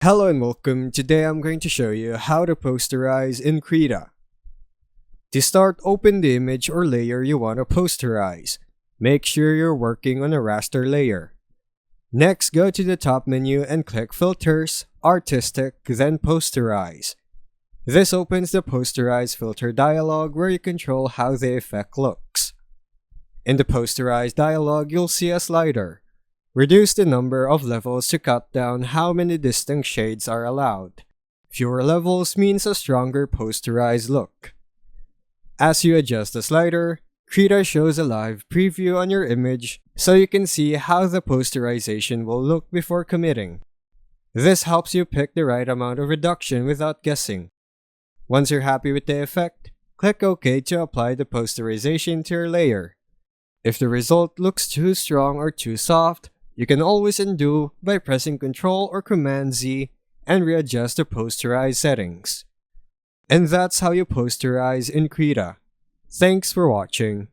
Hello and welcome. Today I'm going to show you how to posterize in Krita. To start, open the image or layer you want to posterize. Make sure you're working on a raster layer. Next, go to the top menu and click Filters, Artistic, then Posterize. This opens the Posterize filter dialog where you control how the effect looks. In the Posterize dialog, you'll see a slider. Reduce the number of levels to cut down how many distinct shades are allowed. Fewer levels means a stronger posterized look. As you adjust the slider, Krita shows a live preview on your image so you can see how the posterization will look before committing. This helps you pick the right amount of reduction without guessing. Once you're happy with the effect, click OK to apply the posterization to your layer. If the result looks too strong or too soft, you can always undo by pressing Ctrl or Command Z and readjust the posterize settings. And that's how you posterize in Krita. Thanks for watching.